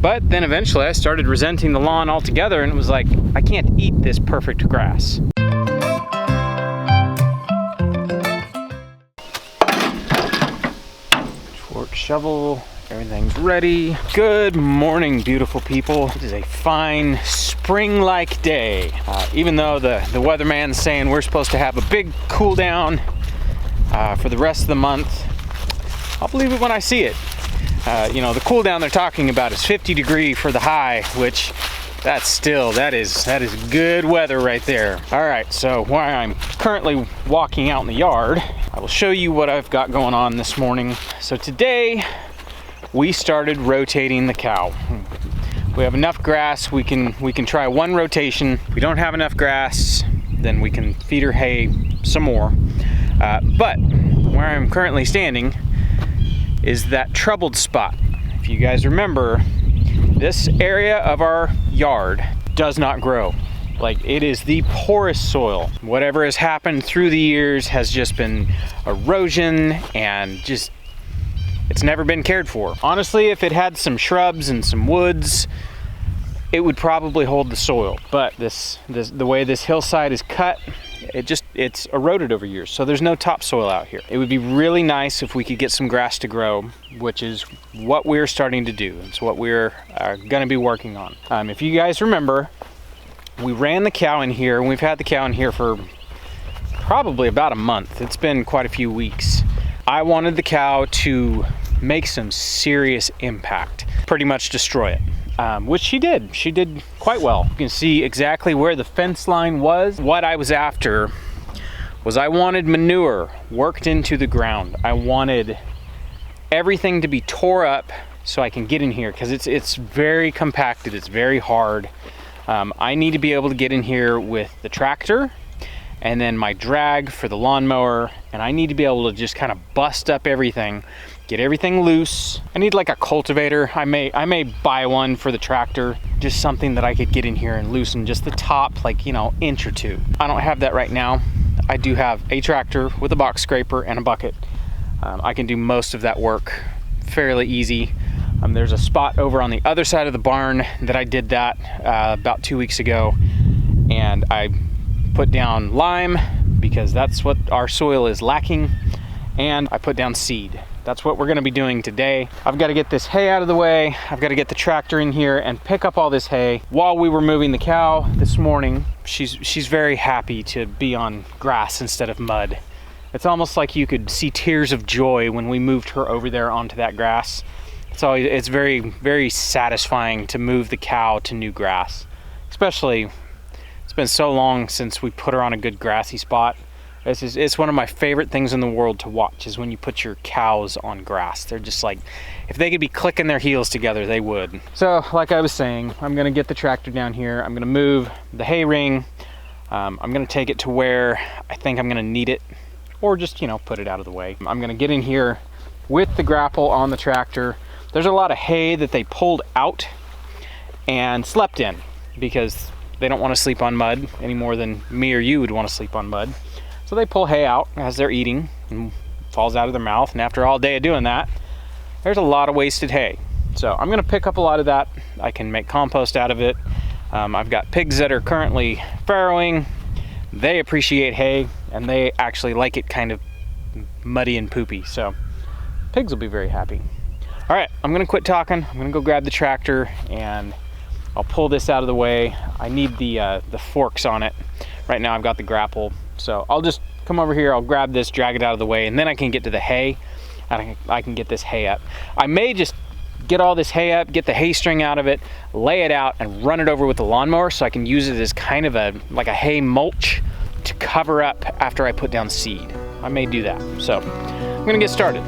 But then eventually I started resenting the lawn altogether, and it was like, I can't eat this perfect grass. Fork, shovel, everything's ready. Good morning, beautiful people. It is a fine spring-like day. Even though the weatherman's saying we're supposed to have a big cool down for the rest of the month, I'll believe it when I see it. You know, the cool down they're talking about is 50 degrees for the high, which that is good weather right there. All right, so while I'm currently walking out in the yard, I will show you what I've got going on this morning. So today we started rotating the cow. We have enough grass, we can try one rotation. If we don't have enough grass, then we can feed her hay some more. But where I'm currently standing is that troubled spot. If you guys remember, this area of our yard does not grow. Like, it is the poorest soil. Whatever has happened through the years has just been erosion, and just, it's never been cared for. Honestly, if it had some shrubs and some woods, it would probably hold the soil. But the way this hillside is cut, it's eroded over years, so there's no topsoil out here. It would be really nice if we could get some grass to grow, which is what we're starting to do. It's what we're going to be working on. If you guys remember, we ran the cow in here, and we've had the cow in here for probably about a month. It's been quite a few weeks. I wanted the cow to make some serious impact, pretty much destroy it. Which she did. She did quite well. You can see exactly where the fence line was. What I was after was I wanted manure worked into the ground. I wanted everything to be tore up so I can get in here, because it's very compacted, it's very hard. I need to be able to get in here with the tractor and then my drag for the lawnmower, and I need to be able to just kind of bust up everything, get everything loose. I need like a cultivator. I may buy one for the tractor, just something that I could get in here and loosen just the top, like, you know, inch or two. I don't have that right now. I do have a tractor with a box scraper and a bucket. I can do most of that work fairly easy. There's a spot over on the other side of the barn that I did that about 2 weeks ago, and I put down lime because that's what our soil is lacking, and I put down seed. That's what we're gonna be doing today. I've got to get this hay out of the way. I've got to get the tractor in here and pick up all this hay. While we were moving the cow this morning, she's very happy to be on grass instead of mud. It's almost like you could see tears of joy when we moved her over there onto that grass. It's very, very satisfying to move the cow to new grass. Especially, it's been so long since we put her on a good grassy spot. It's one of my favorite things in the world to watch, is when you put your cows on grass. They're just like, if they could be clicking their heels together, they would. So, like I was saying, I'm gonna get the tractor down here. I'm gonna move the hay ring. I'm gonna take it to where I think I'm gonna need it, or just, you know, put it out of the way. I'm gonna get in here with the grapple on the tractor. There's a lot of hay that they pulled out and slept in, because they don't want to sleep on mud any more than me or you would want to sleep on mud. So they pull hay out as they're eating, and falls out of their mouth, and after all day of doing that, there's a lot of wasted hay. So I'm gonna pick up a lot of that. I can make compost out of it. I've got pigs that are currently farrowing. They appreciate hay, and they actually like it kind of muddy and poopy, so pigs will be very happy. All right, I'm gonna quit talking. I'm gonna go grab the tractor, and I'll pull this out of the way. I need the forks on it. Right now I've got the grapple. So I'll just come over here, I'll grab this, drag it out of the way, and then I can get to the hay, and I can get this hay up. I may just get all this hay up, get the hay string out of it, lay it out, and run it over with the lawnmower so I can use it as kind of like a hay mulch to cover up after I put down seed. I may do that. So I'm gonna get started.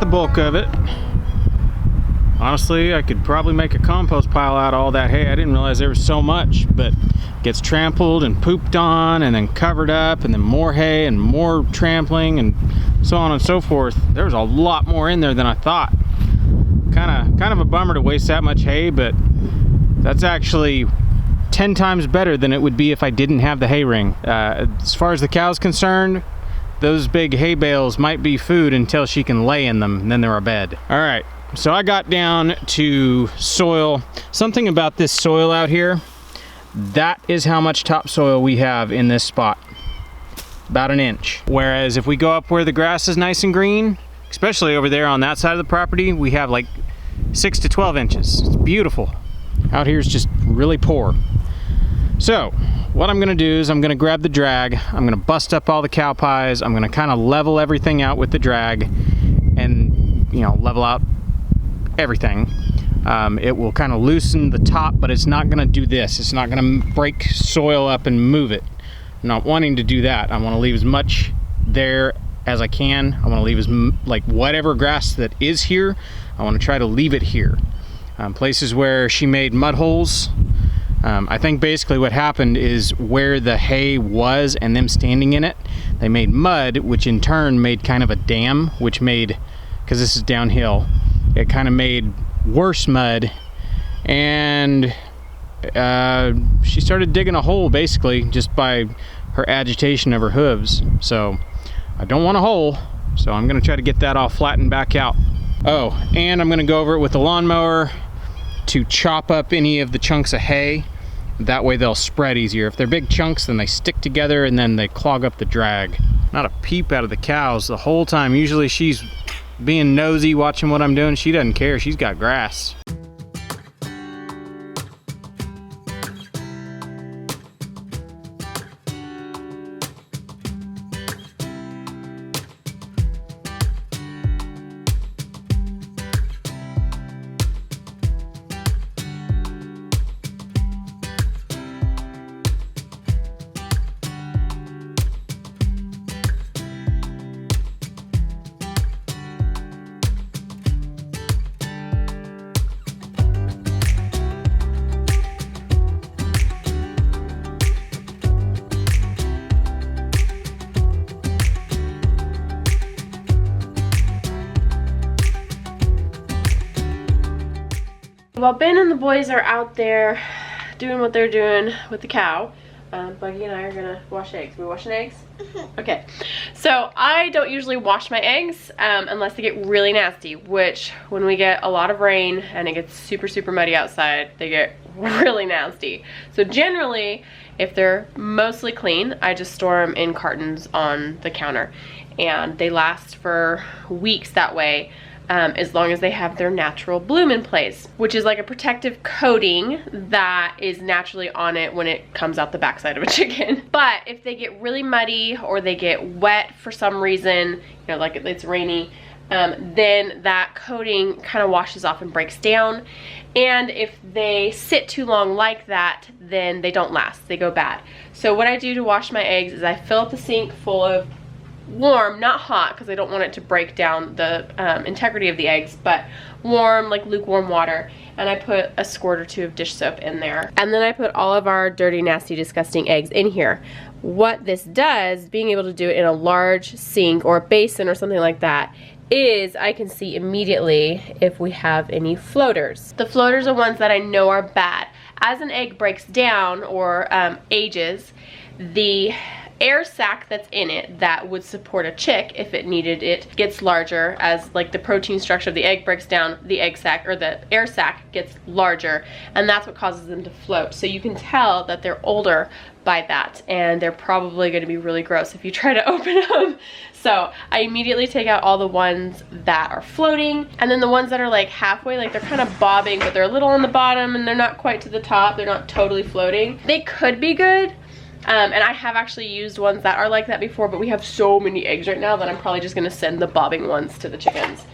bulk of it. Honestly, I could probably make a compost pile out of all that hay. I didn't realize there was so much, but it gets trampled and pooped on and then covered up, and then more hay and more trampling and so on and so forth. There was a lot more in there than I thought. Kind of a bummer to waste that much hay, but that's actually 10 times better than it would be if I didn't have the hay ring. As far as the cow's concerned, those big hay bales might be food until she can lay in them, and then they're a bed. All right. So I got down to soil. Something about this soil out here, that is how much topsoil we have in this spot. About an inch. Whereas if we go up where the grass is nice and green, especially over there on that side of the property, we have like 6 to 12 inches. It's beautiful. Out here is just really poor. So what I'm gonna do is I'm gonna grab the drag, I'm gonna bust up all the cow pies, I'm gonna kind of level everything out with the drag and, you know, level out everything. It will kind of loosen the top, but it's not gonna do this. It's not gonna break soil up and move it. I'm not wanting to do that. I want to leave as much there as I can. I want to leave as like whatever grass that is here, I want to try to leave it here. Places where she made mud holes, I think basically what happened is where the hay was and them standing in it, they made mud, which in turn made kind of a dam, which made, because this is downhill, it kind of made worse mud, and she started digging a hole basically just by her agitation of her hooves. So I don't want a hole, so I'm gonna try to get that all flattened back out. Oh, and I'm gonna go over it with the lawnmower to chop up any of the chunks of hay. That way they'll spread easier. If they're big chunks, then they stick together and then they clog up the drag. Not a peep out of the cows the whole time. Usually she's being nosy, watching what I'm doing. She doesn't care, she's got grass. While Ben and the boys are out there doing what they're doing with the cow, Buggy and I are gonna wash eggs. Are we washing eggs? Okay. So I don't usually wash my eggs unless they get really nasty, which when we get a lot of rain and it gets super, super muddy outside, they get really nasty. So generally, if they're mostly clean, I just store them in cartons on the counter. And they last for weeks that way. As long as they have their natural bloom in place, which is like a protective coating that is naturally on it when it comes out the backside of a chicken. But if they get really muddy or they get wet for some reason, you know, like it's rainy, then that coating kind of washes off and breaks down. And if they sit too long like that, then they don't last, they go bad. So what I do to wash my eggs is I fill up the sink full of warm, not hot, because I don't want it to break down the integrity of the eggs, but warm, like lukewarm water, and I put a squirt or two of dish soap in there. And then I put all of our dirty, nasty, disgusting eggs in here. What this does, being able to do it in a large sink or a basin or something like that, is I can see immediately if we have any floaters. The floaters are ones that I know are bad. As an egg breaks down or ages, the air sac that's in it that would support a chick if it needed it gets larger. As like the protein structure of the egg breaks down, the egg sac or the air sac gets larger, and that's what causes them to float. So you can tell that they're older by that, and they're probably going to be really gross if you try to open them. So I immediately take out all the ones that are floating, and then the ones that are like halfway, like they're kind of bobbing, but they're a little on the bottom and they're not quite to the top, they're not totally floating. They could be good. And I have actually used ones that are like that before, but we have so many eggs right now that I'm probably just gonna send the bobbing ones to the chickens.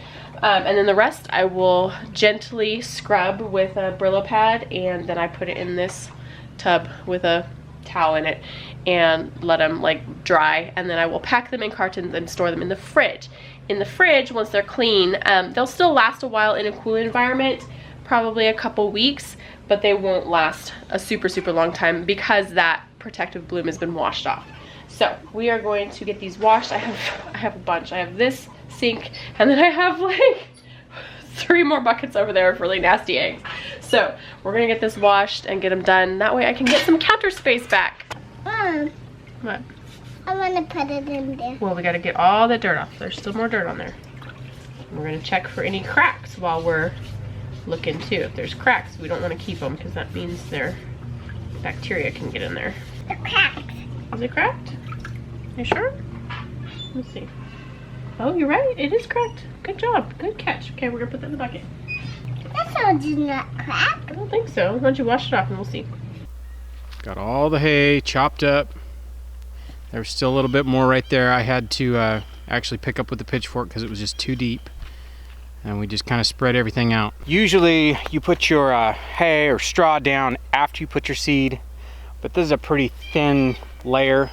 And then the rest I will gently scrub with a Brittle pad, and then I put it in this tub with a towel in it and let them like dry, and then I will pack them in cartons and store them in the fridge. in the fridge once they're clean. They'll still last a while in a cool environment, probably a couple weeks, but they won't last a super, super long time because that protective bloom has been washed off. So we are going to get these washed. I have a bunch. I have this sink, and then I have like 3 more buckets over there of really nasty eggs. So we're gonna get this washed and get them done. That way I can get some counter space back. Mom, What? I want to put it in there. Well, we gotta get all the dirt off. There's still more dirt on there. We're gonna check for any cracks while we're looking too. If there's cracks, we don't want to keep them because that means their bacteria can get in there. The cracked. Is it cracked? You sure? Let's see. Oh, you're right. It is cracked. Good job. Good catch. Okay, we're gonna put that in the bucket. That one did not crack. I don't think so. Why don't you wash it off and we'll see. Got all the hay chopped up. There's still a little bit more right there. I had to actually pick up with the pitchfork because it was just too deep. And we just kind of spread everything out. Usually you put your hay or straw down after you put your seed, but this is a pretty thin layer.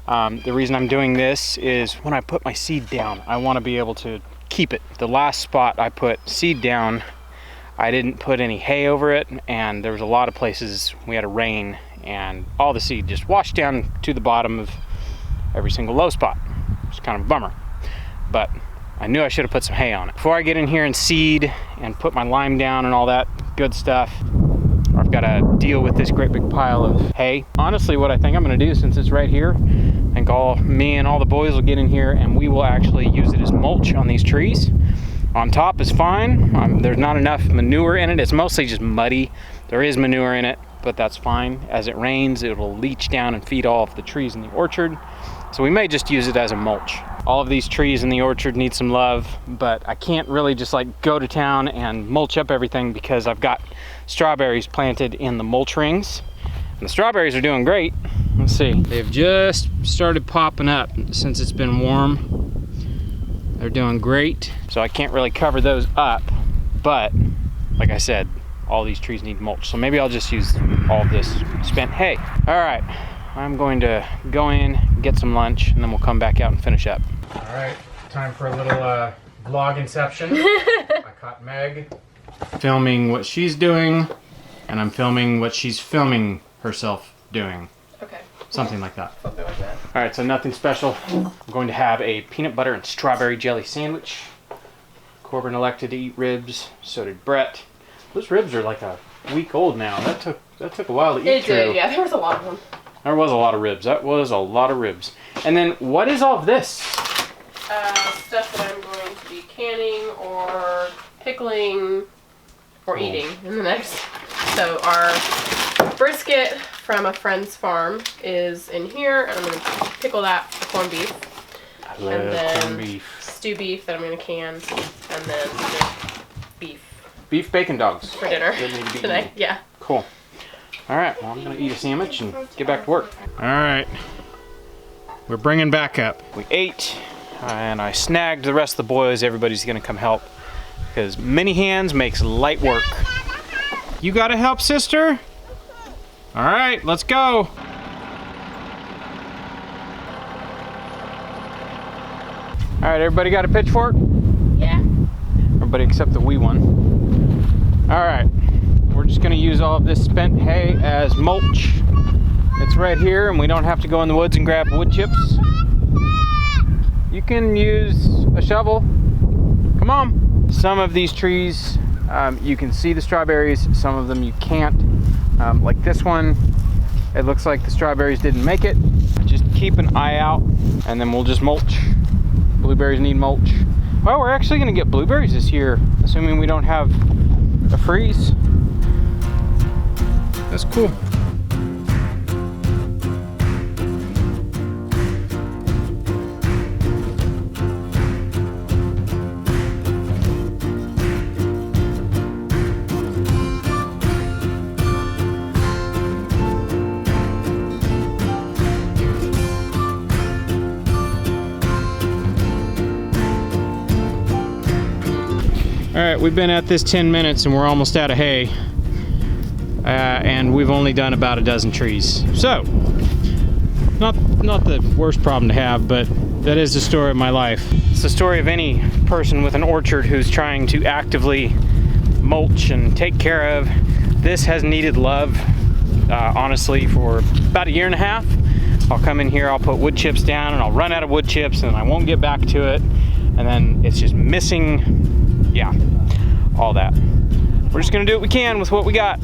The reason I'm doing this is when I put my seed down, I want to be able to keep it. The last spot I put seed down, I didn't put any hay over it, and there was a lot of places we had a rain and all the seed just washed down to the bottom of every single low spot. It's kind of a bummer, but I knew I should have put some hay on it. Before I get in here and seed and put my lime down and all that good stuff, I've got to deal with this great big pile of hay. Honestly, what I think I'm gonna do, since it's right here, I think me and all the boys will get in here and we will actually use it as mulch on these trees. On top is fine. There's not enough manure in it. It's mostly just muddy. There is manure in it, but that's fine. As it rains, it'll leach down and feed all of the trees in the orchard. So we may just use it as a mulch. All of these trees in the orchard need some love, but I can't really just like go to town and mulch up everything because I've got strawberries planted in the mulch rings. And the strawberries are doing great. Let's see. They've just started popping up since it's been warm. They're doing great. So I can't really cover those up, but like I said, all these trees need mulch. So maybe I'll just use all of this spent hay. All right, I'm going to go in, get some lunch, and then we'll come back out and finish up. All right, time for a little vlog inception. I caught Meg filming what she's doing, and I'm filming what she's filming herself doing. Okay. Something like that. Something like that. All right, so nothing special. I'm going to have a peanut butter and strawberry jelly sandwich. Corbin elected to eat ribs, so did Brett. Those ribs are like a week old now. That took a while to eat through. It did, yeah, there was a lot of them. There was a lot of ribs. That was a lot of ribs. And then, what is all of this? Stuff that I'm going to be canning or pickling or eating in the next. So our brisket from a friend's farm is in here, and I'm going to pickle that for corned beef. I love corned beef. Stew beef that I'm going to can, and then beef. Beef bacon dogs. For dinner tonight, yeah. Cool. All right, well, I'm going to eat a sandwich and get back to work. All right, we're bringing back up. We ate, and I snagged the rest of the boys. Everybody's going to come help because many hands makes light work. You got to help, sister? All right, let's go. All right, everybody got a pitchfork? Yeah. Everybody except the wee one. All right, we're just gonna use all of this spent hay as mulch. It's right here and we don't have to go in the woods and grab wood chips. You can use a shovel. Come on. Some of these trees, you can see the strawberries, some of them you can't. Like this one, it looks like the strawberries didn't make it. Just keep an eye out and then we'll just mulch. Blueberries need mulch. Well, we're actually gonna get blueberries this year, assuming we don't have a freeze. That's cool. All right, we've been at this 10 minutes and we're almost out of hay. And we've only done about a dozen trees. So, not the worst problem to have, but that is the story of my life. that's the story of any person with an orchard who's trying to actively mulch and take care of. This has needed love, honestly, for about 1.5 years. I'll come in here, I'll put wood chips down, and I'll run out of wood chips, and I won't get back to it, and then it's just missing, yeah, all that. We're just gonna do what we can with what we got.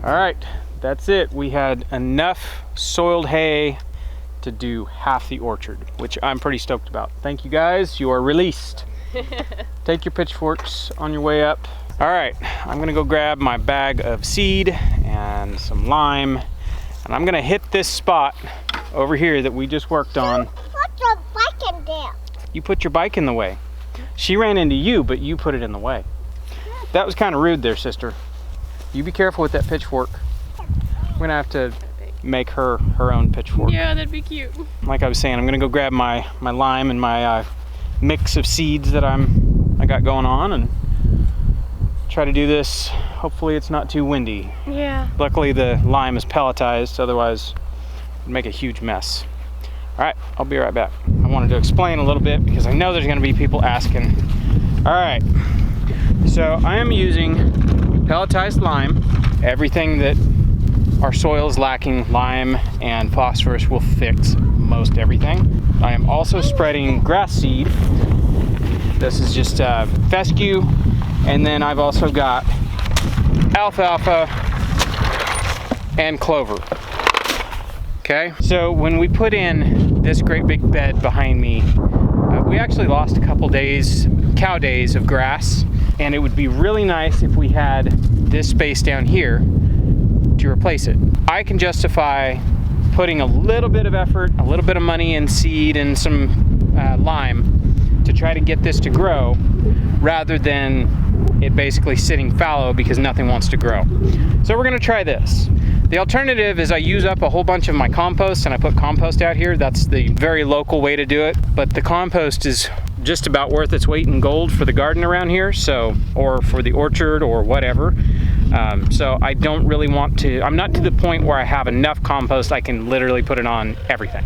All right, that's it. We had enough soiled hay to do half the orchard, which I'm pretty stoked about. Thank you guys, you are released. Take your pitchforks on your way up. All right, I'm gonna go grab my bag of seed and some lime, and I'm gonna hit this spot over here that we just worked on. Put your bike in there. You put your bike in the way. She ran into you, but you put it in the way. That was kind of rude there, sister. You be careful with that pitchfork. We're gonna have to make her own pitchfork. Yeah, that'd be cute. Like I was saying, I'm gonna go grab my lime and my mix of seeds that I got going on, and try to do this. Hopefully it's not too windy. Yeah. Luckily the lime is pelletized, otherwise it'd make a huge mess. All right, I'll be right back. I wanted to explain a little bit because I know there's gonna be people asking. All right, so I am using pelletized lime. Everything that our soil is lacking, lime and phosphorus will fix most everything. I am also spreading grass seed. This is just fescue, and then I've also got alfalfa and clover. Okay, so when we put in this great big bed behind me, we actually lost a couple days, cow days of grass, and it would be really nice if we had this space down here to replace it. I can justify putting a little bit of effort, a little bit of money in seed and some lime to try to get this to grow, rather than it basically sitting fallow because nothing wants to grow. So we're gonna try this. The alternative is I use up a whole bunch of my compost and I put compost out here. That's the very local way to do it, but the compost is just about worth its weight in gold for the garden around here, so, or for the orchard or whatever. So I don't really want to, I'm not to the point where I have enough compost I can literally put it on everything.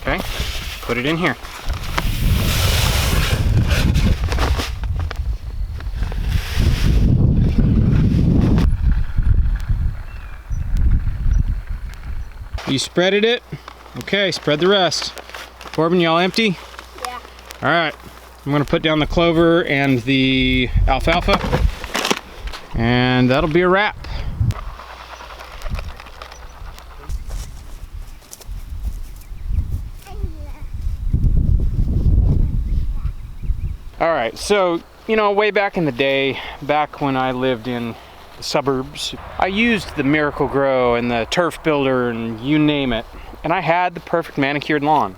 Okay, put it in here. You spreaded it? Okay, spread the rest. Corbin, y'all empty? Yeah. All right, I'm gonna put down the clover and the alfalfa, and that'll be a wrap. All right, so, you know, way back in the day, back when I lived in the suburbs, I used the Miracle Grow and the Turf Builder and you name it, and I had the perfect manicured lawn.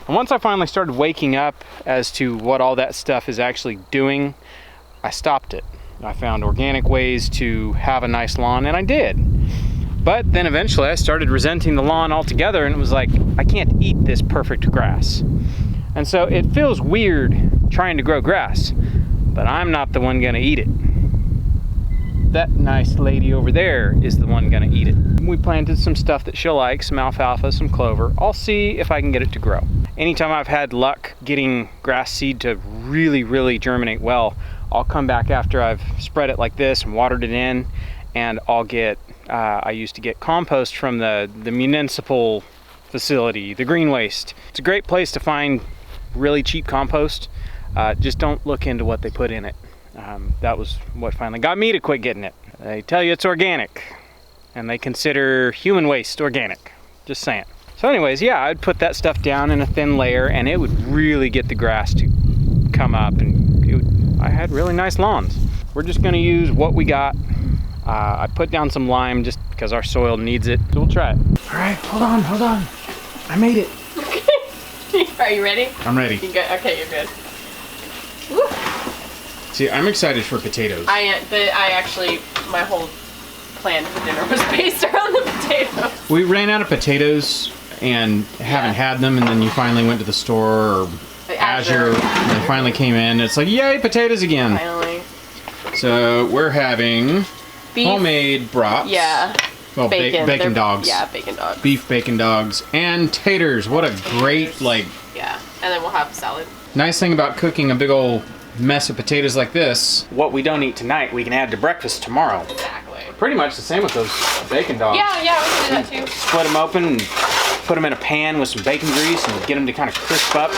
And once I finally started waking up as to what all that stuff is actually doing, I stopped it. I found organic ways to have a nice lawn, and I did. But then eventually I started resenting the lawn altogether, and it was like, I can't eat this perfect grass. And so it feels weird trying to grow grass, but I'm not the one gonna eat it. That nice lady over there is the one gonna eat it. We planted some stuff that she'll like, some alfalfa, some clover. I'll see if I can get it to grow. Anytime I've had luck getting grass seed to really germinate well, I'll come back after I've spread it like this and watered it in, and I'll get, I used to get compost from the municipal facility, the green waste. It's a great place to find really cheap compost. Just don't look into what they put in it. That was what finally got me to quit getting it. They tell you it's organic, and they consider human waste organic. Just saying. So anyways, yeah, I'd put that stuff down in a thin layer, and it would really get the grass to come up, and I had really nice lawns. We're just gonna use what we got. I put down some lime just because our soil needs it, so we'll try it. All right, hold on. I made it. Okay. Are you ready? I'm ready. You good? Okay, you're good. Woo. See, I'm excited for potatoes. My whole plan for dinner was based around the potatoes. We ran out of potatoes and haven't had them, and then you finally went to the store, or Azure, and they finally came in. It's like, yay, potatoes again. Finally. So we're having beef. Homemade brats. Yeah. Well, bacon dogs. Yeah, bacon dogs. Beef bacon dogs and taters. What a great, Yeah, and then we'll have salad. Nice thing about cooking a big old mess of potatoes like this, what we don't eat tonight, we can add to breakfast tomorrow. Exactly. Pretty much the same with those bacon dogs. Yeah, we can do that too. Split them open and put them in a pan with some bacon grease and get them to kind of crisp up.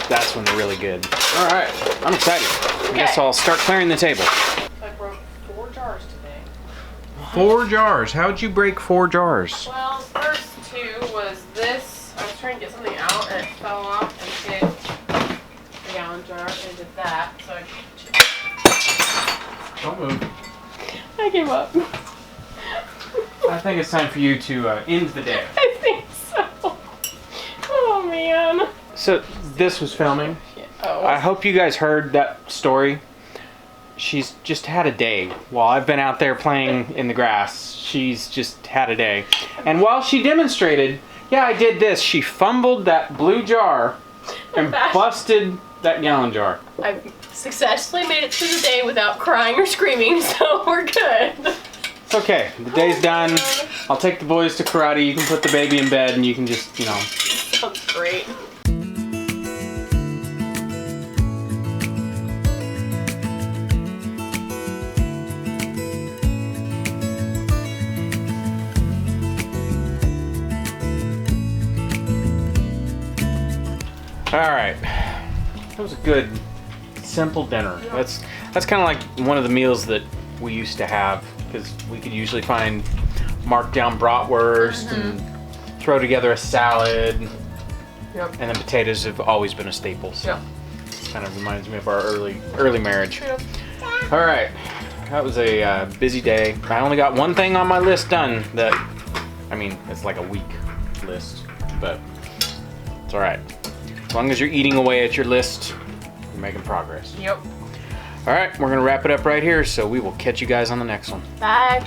That's when they're really good. All right, I'm excited. I guess I'll start clearing the table. I broke 4 jars today. 4 jars? How'd you break 4 jars? Well, the first 2 was this. I was trying to get something out and it fell off and hit the gallon jar and did that. So Don't move. I gave up. I think it's time for you to end the day. I think so. Oh man. So this was filming. Yeah. Oh. I hope you guys heard that story. She's just had a day. While I've been out there playing in the grass, she's just had a day. And while she demonstrated, yeah, I did this. She fumbled that blue jar and busted that gallon jar. I successfully made it through the day without crying or screaming, so we're good. It's okay. The day's done. I'll take the boys to karate. You can put the baby in bed and you can just, Sounds great. All right. That was a good, simple dinner. That's kind of like one of the meals that we used to have, because we could usually find marked down bratwurst and throw together a salad. Yep. And then potatoes have always been a staple. So kind of reminds me of our early marriage. Yep. All right. That was a busy day. I only got one thing on my list done that, it's like a week list, but it's all right. As long as you're eating away at your list, you're making progress. Yep. All right, we're gonna wrap it up right here, so we will catch you guys on the next one. Bye.